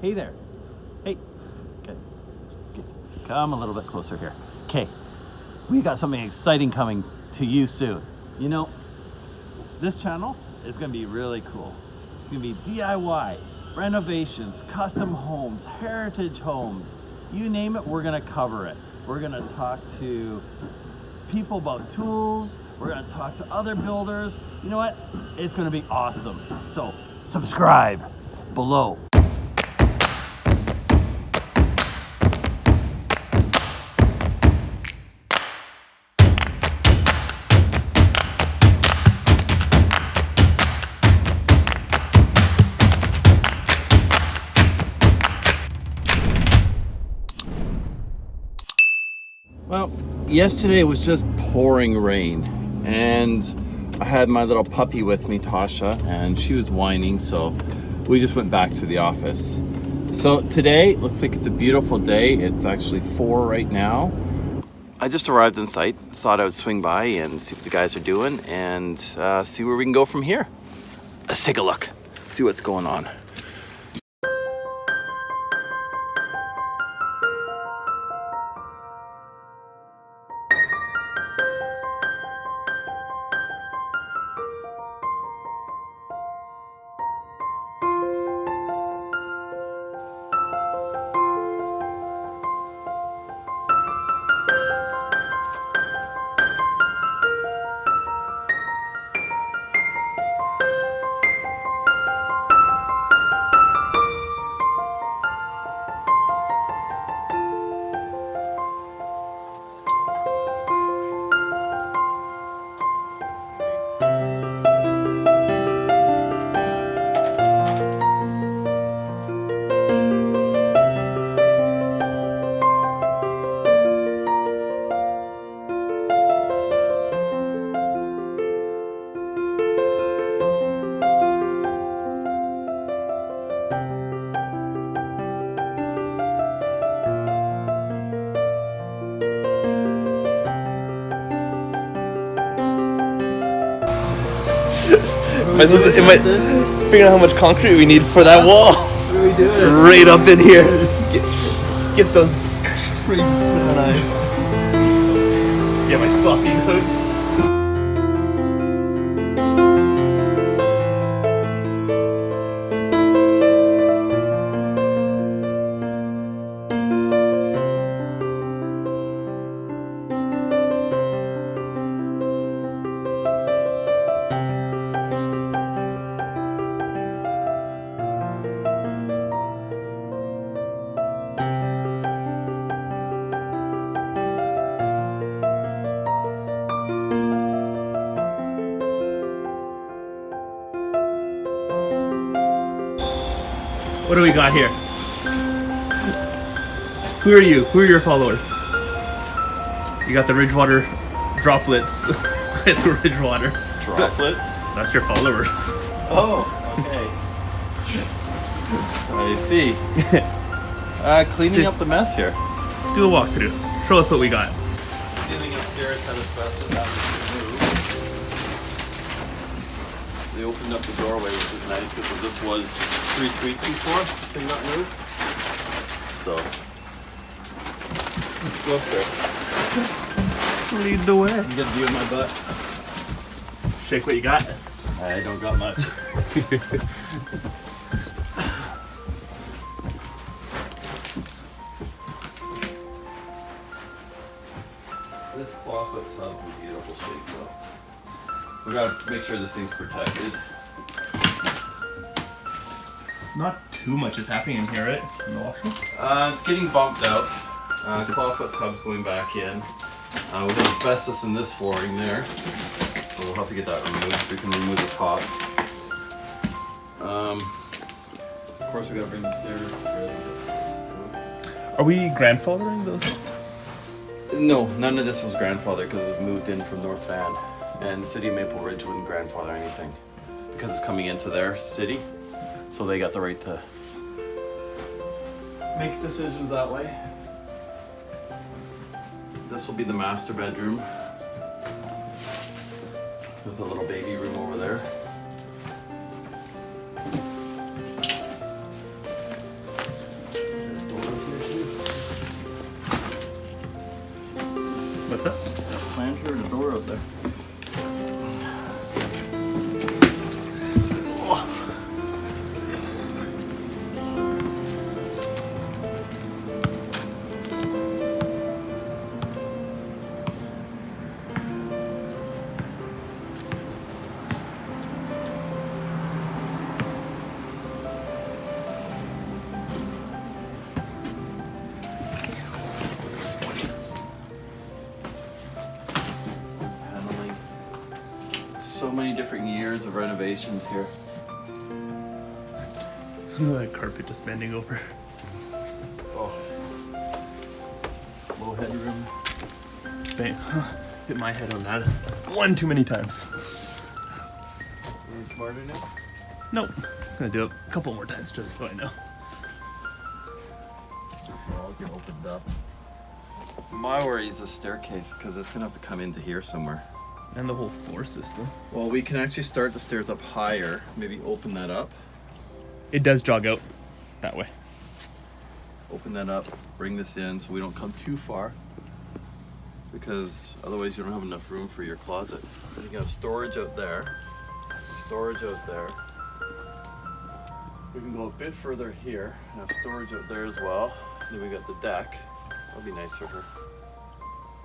Hey there. Hey, guys, come a little bit closer here. Okay, we got something exciting coming to you soon. You know, this channel is gonna be really cool. It's gonna be DIY, renovations, custom homes, heritage homes. You name it, we're gonna cover it. We're gonna talk to people about tools. We're gonna talk to other builders. You know what? It's gonna be awesome. So subscribe below. Well, yesterday it was just pouring rain, and I had my little puppy with me, Tasha, and she was whining, so we just went back to the office. So today, looks like it's a beautiful day. It's actually 4 right now. I just arrived on site, thought I would swing by and see what the guys are doing and see where we can go from here. Let's take a look, see what's going on. Am I figuring out how much concrete we need for that wall? What are we doing? Right up in here. Get those crazy brown eyes. Yeah, my sloppy notes. What do we got here? Who are you? Who are your followers? You got the Ridgewater droplets with Ridgewater. Droplets? That's your followers. Oh, okay. I see. Cleaning up the mess here. Do a walkthrough. Show us what we got. Ceiling upstairs had asbestos after we moved. They opened up the doorway, which is nice because this was 3 suites before this thing got moved. So, let's go up there. Lead the way. You get a view of my butt. Shake what you got. I don't got much. This clawfoot tub's in beautiful shape though. We gotta make sure this thing's protected. Not too much is happening in here, right? In the washroom? It's getting bumped out. Clawfoot tub's going back in. We have asbestos in this flooring there, so we'll have to get that removed. We can remove the top. Of course, we gotta bring the stairs. Are we grandfathering those? No, none of this was grandfathered because it was moved in from North Van, and the city of Maple Ridge wouldn't grandfather anything because it's coming into their city, so they got the right to make decisions that way. This will be the master bedroom with a little baby room over there. many different years of renovations here. That carpet just bending over. Oh. Low headroom. Bang. Hit my head on that one too many times. Any smarter now? Nope. Gonna do it a couple more times just so I know. So I'll get opened up. My worry is the staircase, because it's gonna have to come into here somewhere. And the whole floor system. Well, we can actually start the stairs up higher. Maybe open that up. It does jog out that way. Open that up, bring this in so we don't come too far, because otherwise you don't have enough room for your closet. You can have storage out there, storage out there. We can go a bit further here and have storage out there as well. Then we got the deck. That'll be nice for her.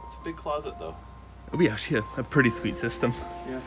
It's a big closet though. It'll be actually a pretty sweet system. Yeah.